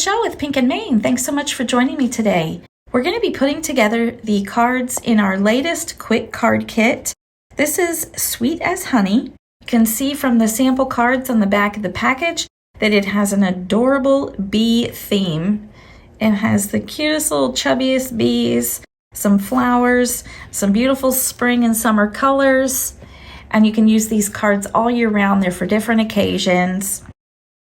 Michelle with Pink and Maine. Thanks so much for joining me today. We're going to be putting together the cards in our latest quick card kit. This is Sweet as Honey. You can see from the sample cards on the back of the package that it has an adorable bee theme. It has the cutest little chubbiest bees, some flowers, some beautiful spring and summer colors, and you can use these cards all year round. They're for different occasions.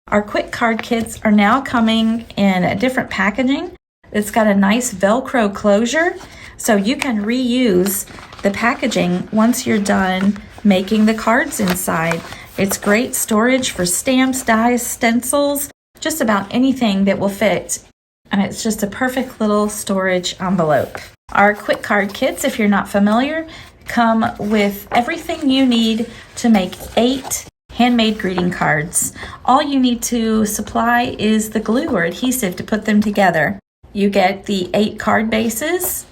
Our quick card kits are now coming in a different packaging. It's got a nice Velcro closure, so you can reuse the packaging once you're done making the cards inside. It's great storage for stamps, dies, stencils, just about anything that will fit. And it's just a perfect little storage envelope. Our quick card kits, if you're not familiar, come with everything you need to make 8 handmade greeting cards. All you need to supply is the glue or adhesive to put them together. You get the 8 card bases,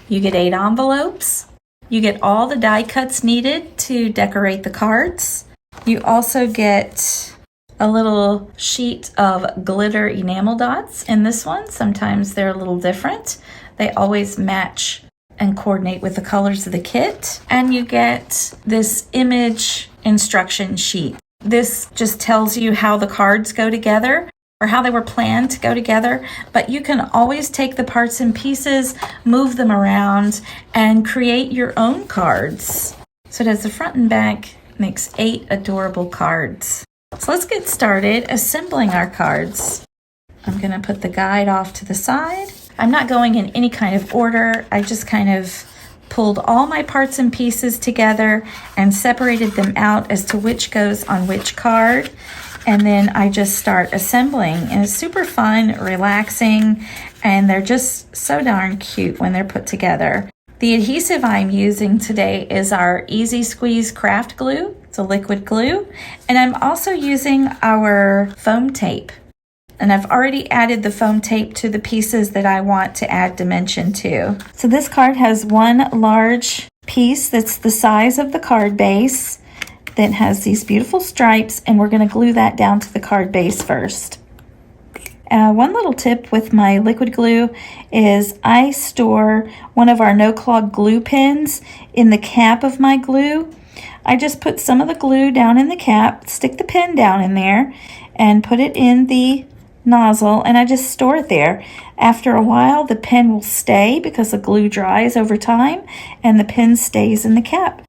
you get 8 envelopes, you get all the die cuts needed to decorate the cards. You also get a little sheet of glitter enamel dots in this one. Sometimes they're a little different. They always match and coordinate with the colors of the kit. And you get this image instruction sheet. This just tells you how the cards go together or how they were planned to go together, but you can always take the parts and pieces, move them around, and create your own cards. So it has the front and back, makes 8 adorable cards. So let's get started assembling our cards. I'm gonna put the guide off to the side. I'm not going in any kind of order. I just kind of pulled all my parts and pieces together and separated them out as to which goes on which card. And then I just start assembling. And it's super fun, relaxing, and they're just so darn cute when they're put together. The adhesive I'm using today is our Easy Squeeze Craft Glue. It's a liquid glue. And I'm also using our foam tape. And I've already added the foam tape to the pieces that I want to add dimension to. So this card has one large piece that's the size of the card base that has these beautiful stripes, and we're going to glue that down to the card base first. One little tip with my liquid glue is I store one of our no-clog glue pens in the cap of my glue. I just put some of the glue down in the cap, stick the pen down in there, and put it in the nozzle, and I just store it there. After a while, the pen will stay because the glue dries over time, and the pen stays in the cap.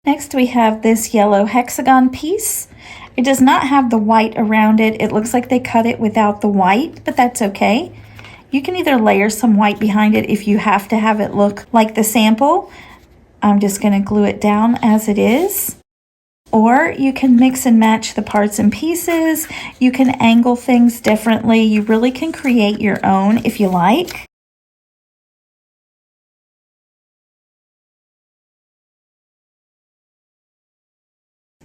Next, we have this yellow hexagon piece. It does not have the white around it. It looks like they cut it without the white, but that's okay. You can either layer some white behind it if you have to have it look like the sample. I'm just going to glue it down as it is. Or you can mix and match the parts and pieces. You can angle things differently. You really can create your own if you like.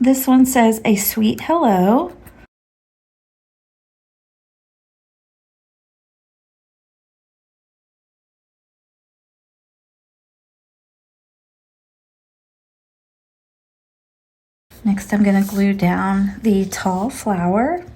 This one says a sweet hello. Next, I'm going to glue down the tall flower.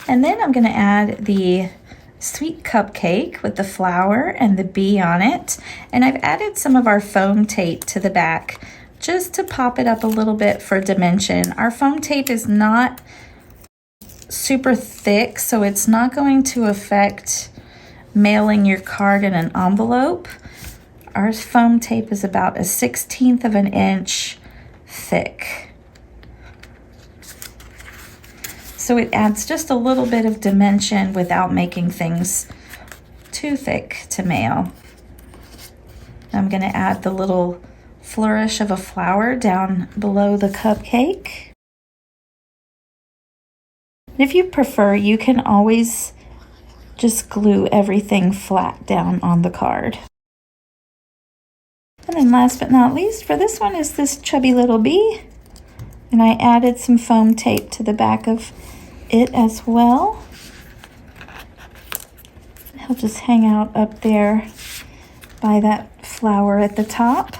And then I'm going to add the sweet cupcake with the flower and the bee on it. And I've added some of our foam tape to the back just to pop it up a little bit for dimension. Our foam tape is not super thick, so it's not going to affect mailing your card in an envelope. Our foam tape is about 1/16 of an inch thick. So it adds just a little bit of dimension without making things too thick to mail. I'm going to add the little flourish of a flower down below the cupcake. If you prefer, you can always just glue everything flat down on the card. And then last but not least, for this one is this chubby little bee. And I added some foam tape to the back of it as well. He'll just hang out up there by that flower at the top.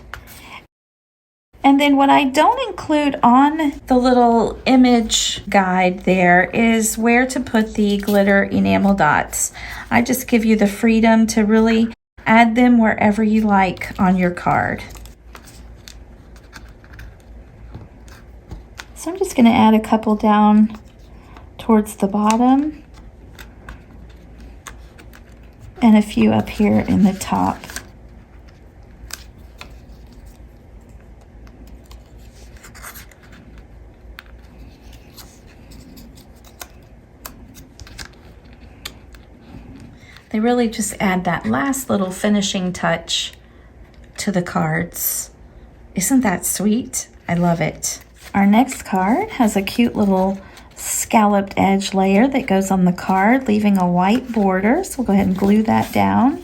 And then what I don't include on the little image guide there is where to put the glitter enamel dots. I just give you the freedom to really add them wherever you like on your card. So I'm just going to add a couple down towards the bottom and a few up here in the top. They really just add that last little finishing touch to the cards. Isn't that sweet? I love it. Our next card has a cute little scalloped edge layer that goes on the card, leaving a white border. So we'll go ahead and glue that down.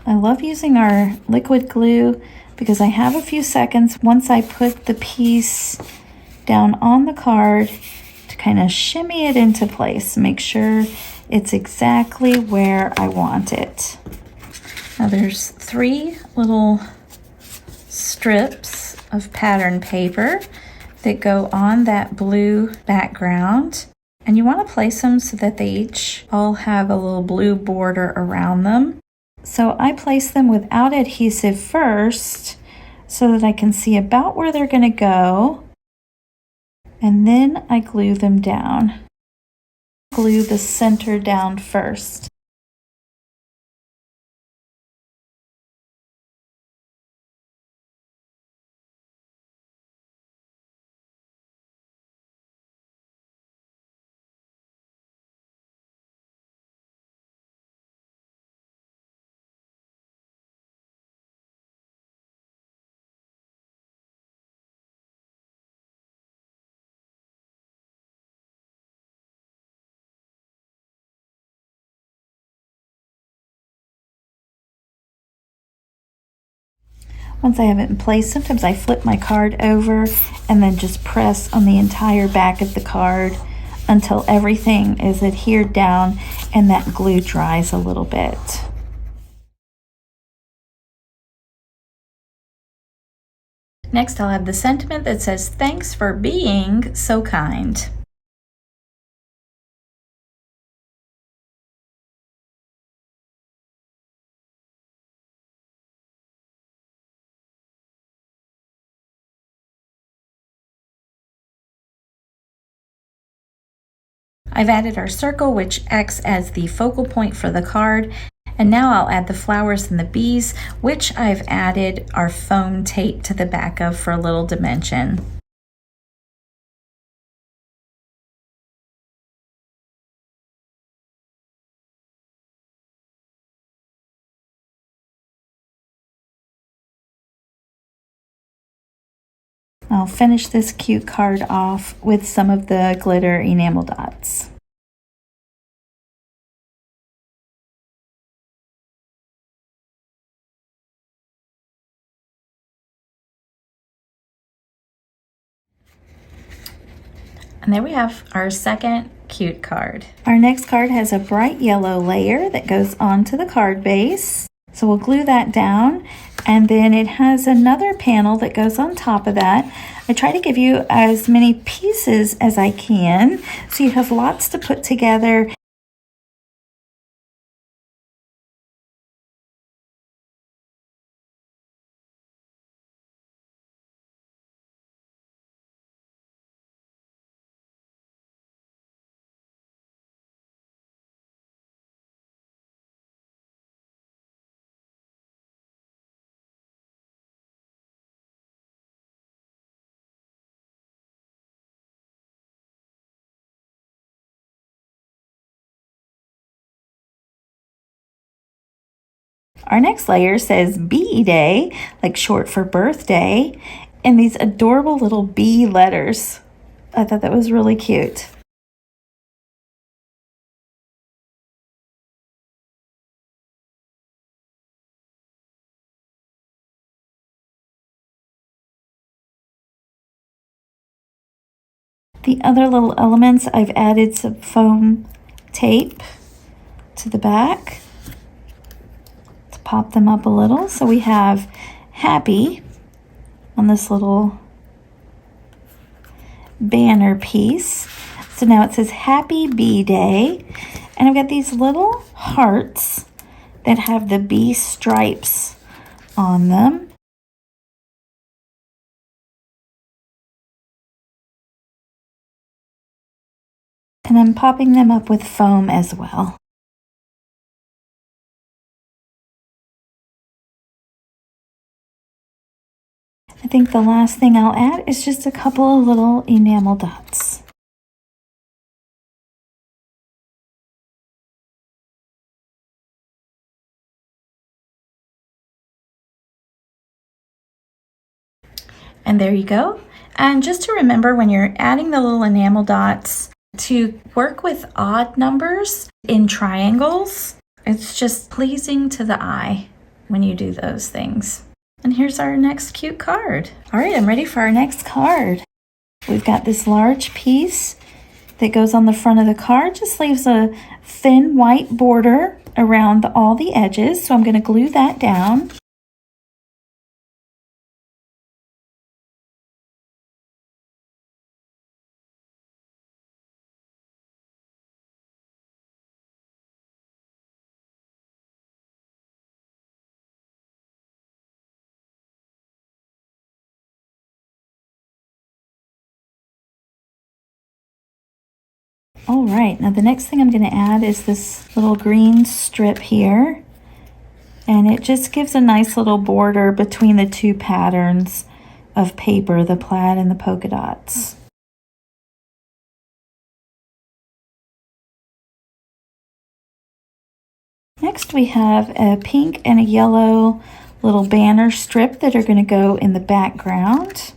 I love using our liquid glue because I have a few seconds once I put the piece down on the card to kind of shimmy it into place. Make sure it's exactly where I want it. Now there's 3 little strips of pattern paper that go on that blue background. And you want to place them so that they each all have a little blue border around them. So I place them without adhesive first so that I can see about where they're going to go. And then I glue them down. Glue the center down first. Once I have it in place, sometimes I flip my card over and then just press on the entire back of the card until everything is adhered down and that glue dries a little bit. Next, I'll add the sentiment that says, "Thanks for being so kind." I've added our circle, which acts as the focal point for the card. And now I'll add the flowers and the bees, which I've added our foam tape to the back of for a little dimension. I'll finish this cute card off with some of the glitter enamel dots. And there we have our second cute card. Our next card has a bright yellow layer that goes onto the card base. So we'll glue that down, and then it has another panel that goes on top of that. I try to give you as many pieces as I can so you have lots to put together. Our next layer says Bee Day, like short for birthday, and these adorable little bee letters. I thought that was really cute. The other little elements, I've added some foam tape to the back to pop them up a little. So we have happy on this little banner piece. So now it says Happy Bee Day. And I've got these little hearts that have the bee stripes on them. And I'm popping them up with foam as well. I think the last thing I'll add is just a couple of little enamel dots. And there you go. And just to remember when you're adding the little enamel dots, to work with odd numbers in triangles. It's just pleasing to the eye when you do those things. And here's our next cute card. All right, I'm ready for our next card. We've got this large piece that goes on the front of the card, just leaves a thin white border around all the edges. So I'm going to glue that down. All right, now the next thing I'm going to add is this little green strip here. And it just gives a nice little border between the two patterns of paper, the plaid and the polka dots. Next we have a pink and a yellow little banner strip that are going to go in the background.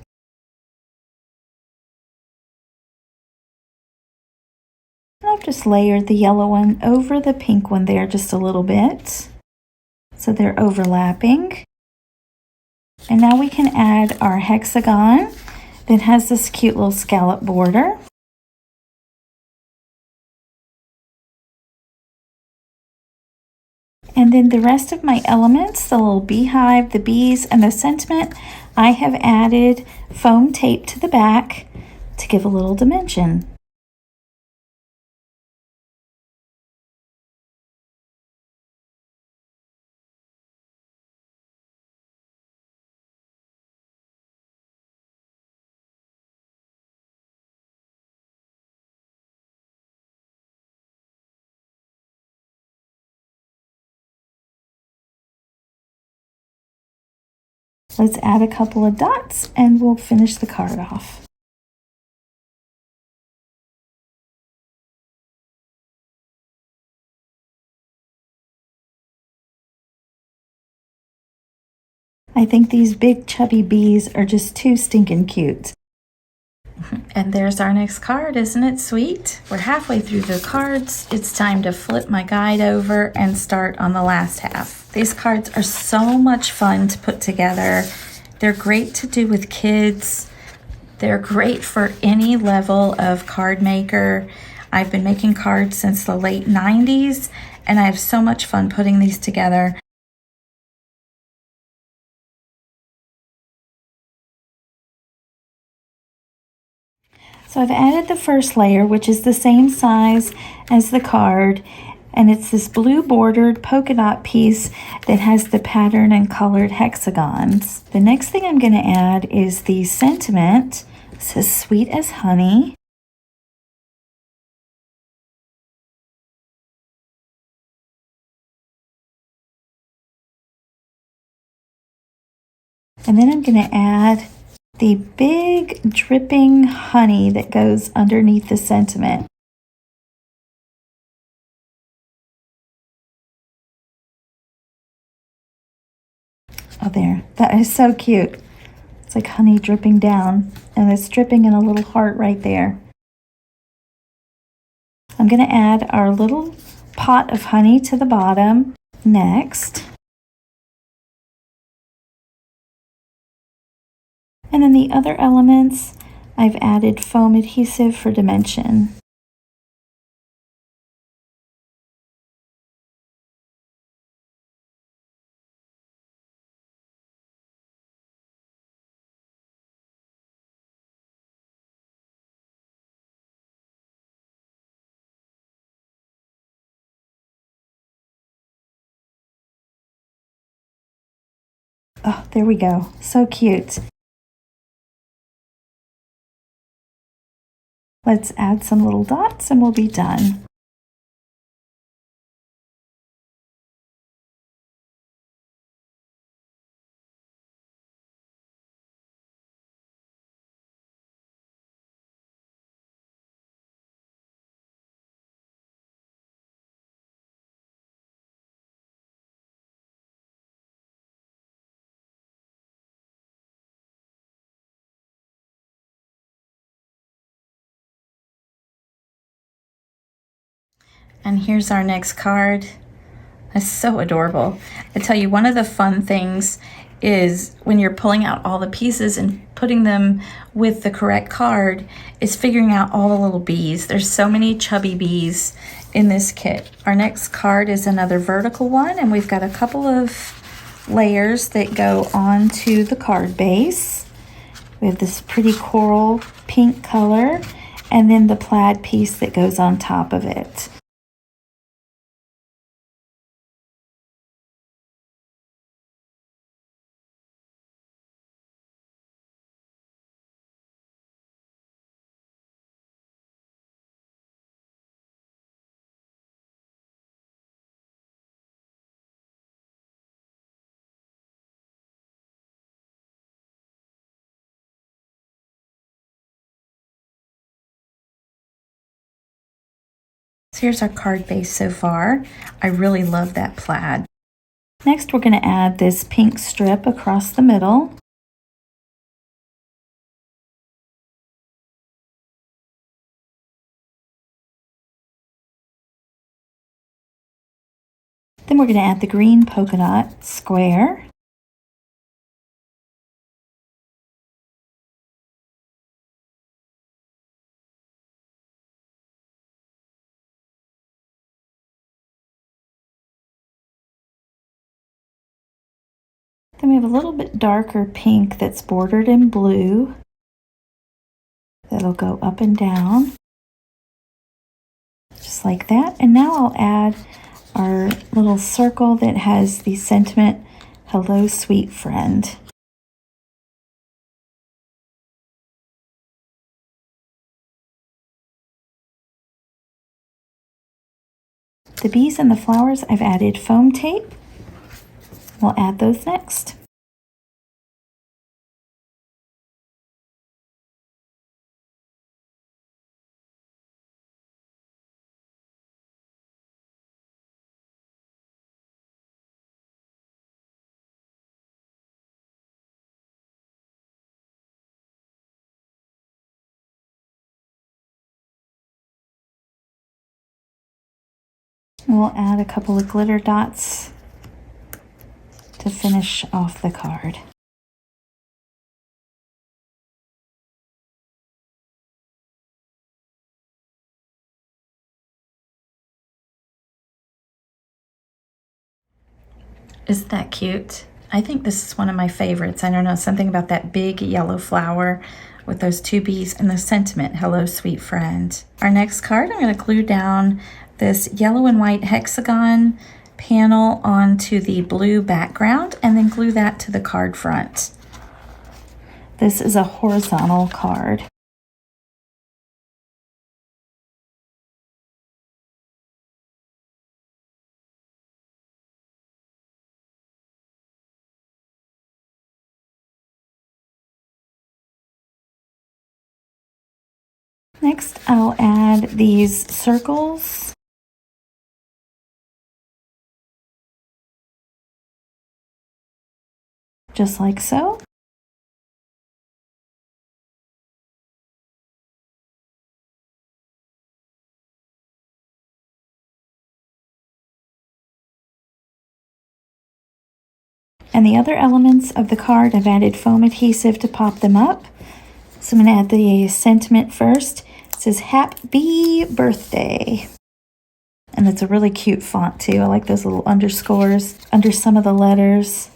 I've just layered the yellow one over the pink one there just a little bit, so they're overlapping. And now we can add our hexagon that has this cute little scallop border. And then the rest of my elements, the little beehive, the bees, and the sentiment, I have added foam tape to the back to give a little dimension. Let's add a couple of dots and we'll finish the card off. I think these big chubby bees are just too stinking cute. And there's our next card. Isn't it sweet? We're halfway through the cards. It's time to flip my guide over and start on the last half. These cards are so much fun to put together. They're great to do with kids. They're great for any level of card maker. I've been making cards since the late 90s, and I have so much fun putting these together. So I've added the first layer, which is the same size as the card, and it's this blue bordered polka dot piece that has the pattern and colored hexagons. The next thing I'm going to add is the sentiment. It says sweet as honey. And then I'm going to add the big dripping honey that goes underneath the sentiment. Oh, there. That is so cute. It's like honey dripping down, and it's dripping in a little heart right there. I'm going to add our little pot of honey to the bottom next. And then the other elements, I've added foam adhesive for dimension. Oh, there we go. So cute. Let's add some little dots and we'll be done. And here's our next card. It's so adorable. I tell you, one of the fun things is when you're pulling out all the pieces and putting them with the correct card is figuring out all the little bees. There's so many chubby bees in this kit. Our next card is another vertical one, and we've got a couple of layers that go onto the card base. We have this pretty coral pink color, and then the plaid piece that goes on top of it. So here's our card base so far. I really love that plaid. Next, we're going to add this pink strip across the middle. Then we're going to add the green polka dot square. Then we have a little bit darker pink that's bordered in blue. That'll go up and down, just like that. And now I'll add our little circle that has the sentiment, "Hello, sweet friend." The bees and the flowers, I've added foam tape. We'll add those next. We'll add a couple of glitter dots to finish off the card. Isn't that cute? I think this is one of my favorites. I don't know, something about that big yellow flower with those two bees and the sentiment, "Hello, sweet friend." Our next card, I'm going to glue down this yellow and white hexagon panel onto the blue background and then glue that to the card front. This is a horizontal card. Next, I'll add these circles. Just like so. And the other elements of the card, I've added foam adhesive to pop them up. So I'm going to add the sentiment first. It says, Happy Birthday. And it's a really cute font too. I like those little underscores under some of the letters.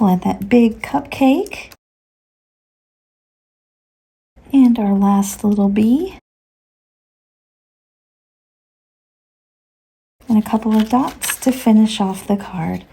We'll add that big cupcake. And our last little bee. And a couple of dots to finish off the card.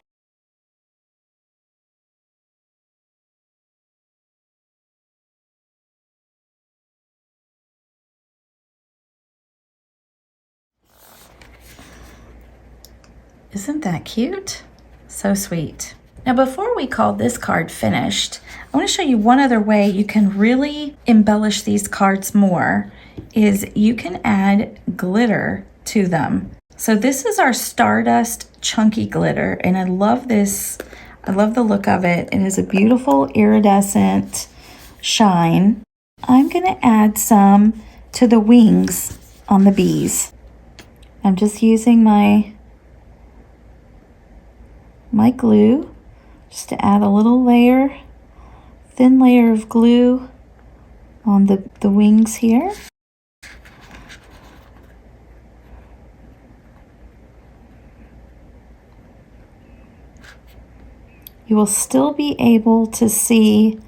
Isn't that cute? So sweet. Now, before we call this card finished, I want to show you one other way you can really embellish these cards more is you can add glitter to them. So this is our Stardust Chunky Glitter, and I love this. I love the look of it. It is a beautiful iridescent shine. I'm going to add some to the wings on the bees. I'm just using my glue just to add a little layer, thin layer of glue on the wings here. You will still be able to see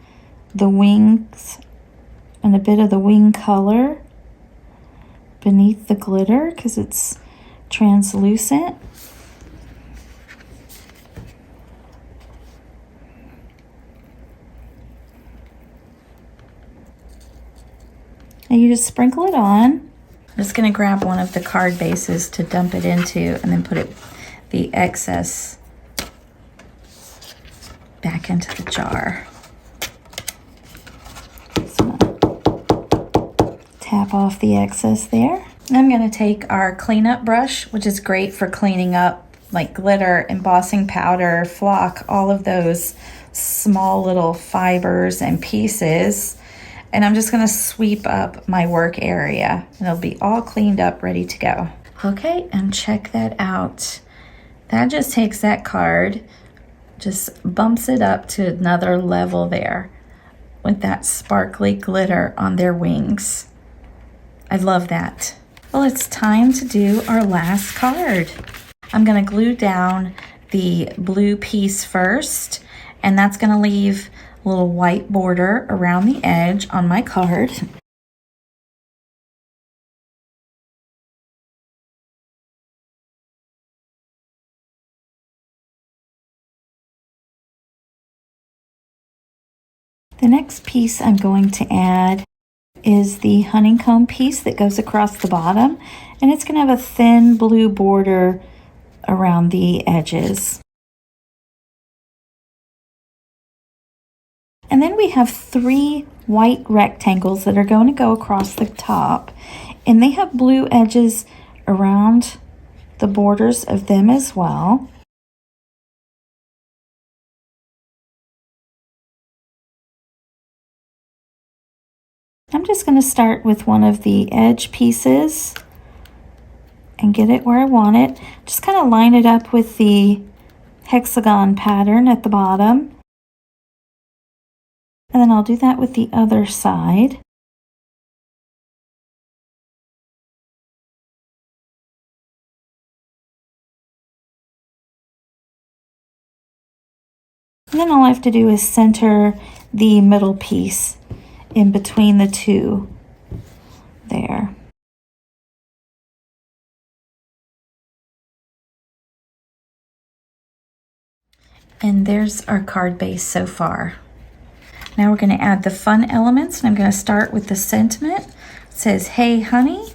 the wings and a bit of the wing color beneath the glitter because it's translucent. And you just sprinkle it on. I'm just going to grab one of the card bases to dump it into and then put the excess back into the jar. So tap off the excess there. I'm going to take our cleanup brush, which is great for cleaning up like glitter, embossing powder, flock, all of those small little fibers and pieces. And I'm just going to sweep up my work area and it'll be all cleaned up, ready to go. Okay, and check that out. That just takes that card, just bumps it up to another level there with that sparkly glitter on their wings. I love that. Well, it's time to do our last card. I'm going to glue down the blue piece first, and that's going to leave a little white border around the edge on my card. The next piece I'm going to add is the honeycomb piece that goes across the bottom, and it's going to have a thin blue border around the edges. And then we have 3 white rectangles that are going to go across the top, and they have blue edges around the borders of them as well. I'm just going to start with one of the edge pieces and get it where I want it. Just kind of line it up with the hexagon pattern at the bottom. And then I'll do that with the other side. And then all I have to do is center the middle piece in between the two there. And there's our card base so far. Now we're going to add the fun elements, and I'm going to start with the sentiment. It says, "Hey, honey."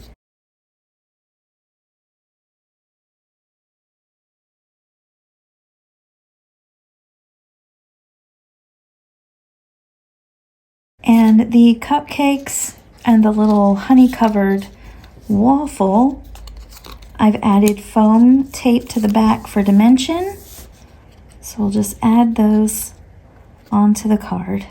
And the cupcakes and the little honey-covered waffle, I've added foam tape to the back for dimension. So we'll just add those onto the card.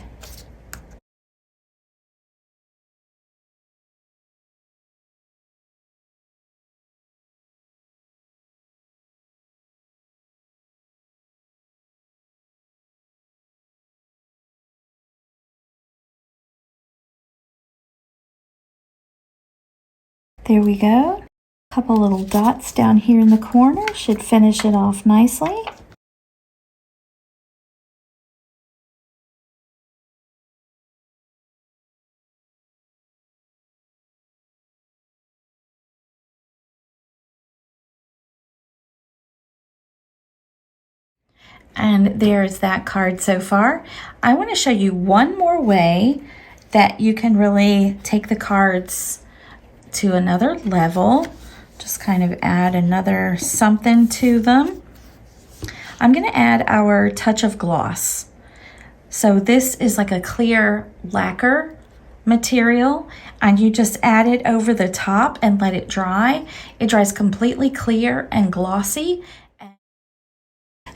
There we go. A couple little dots down here in the corner should finish it off nicely. And there's that card so far. I want to show you one more way that you can really take the cards to another level. Just kind of add another something to them. I'm going to add our touch of gloss. So this is like a clear lacquer material, and you just add it over the top and let it dry. It dries completely clear and glossy.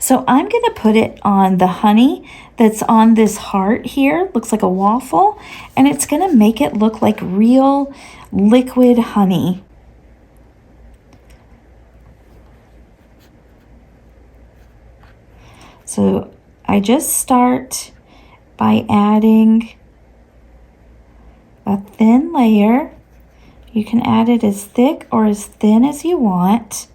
So I'm going to put it on the honey that's on this heart here. Looks like a waffle, and it's going to make it look like real liquid honey. So I just start by adding a thin layer. You can add it as thick or as thin as you want.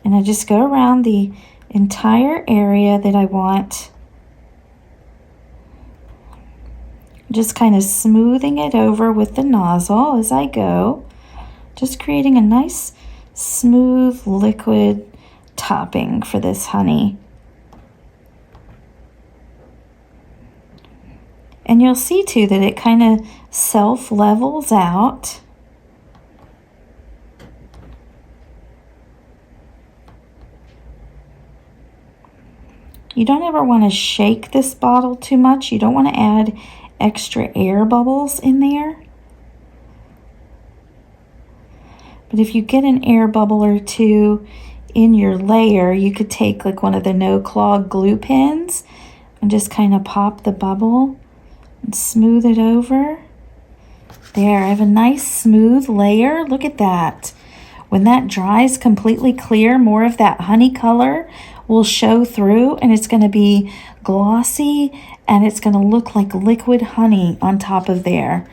And I just go around the entire area that I want. Just kind of smoothing it over with the nozzle as I go. Just creating a nice smooth liquid topping for this honey. And you'll see too that it kind of self-levels out. You don't ever want to shake this bottle too much. You don't want to add extra air bubbles in there. But if you get an air bubble or two in your layer, you could take like one of the no clog glue pens and just kind of pop the bubble and smooth it over. There, I have a nice smooth layer. Look at that. When that dries completely clear, more of that honey color will show through, and it's going to be glossy, and it's going to look like liquid honey on top of there.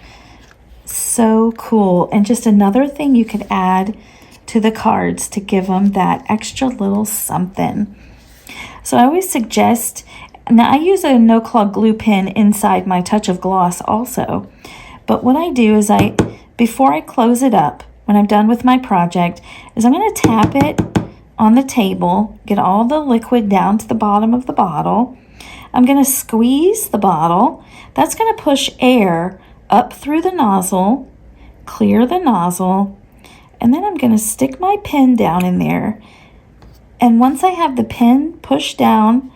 So cool. And just another thing you could add to the cards to give them that extra little something. So I always suggest, now I use a no clog glue pen inside my touch of gloss also, but what I do is before I close it up, when I'm done with my project, is I'm going to tap it on the table, get all the liquid down to the bottom of the bottle. I'm going to squeeze the bottle. That's going to push air up through the nozzle, clear the nozzle, and then I'm going to stick my pen down in there. And once I have the pen pushed down,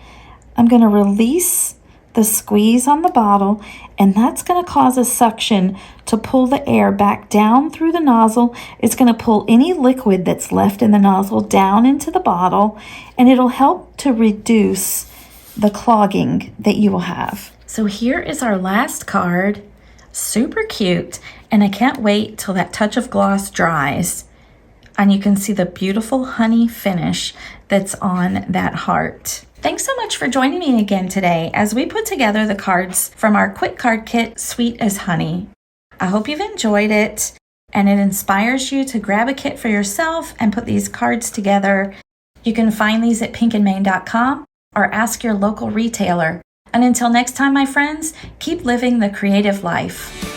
I'm going to release the squeeze on the bottle, and that's going to cause a suction to pull the air back down through the nozzle. It's going to pull any liquid that's left in the nozzle down into the bottle, and it'll help to reduce the clogging that you will have. So here is our last card. Super cute, and I can't wait till that touch of gloss dries and you can see the beautiful honey finish that's on that heart. Thanks so much for joining me again today as we put together the cards from our quick card kit, Sweet as Honey. I hope you've enjoyed it and it inspires you to grab a kit for yourself and put these cards together. You can find these at pinkandmane.com or ask your local retailer. And until next time, my friends, keep living the creative life.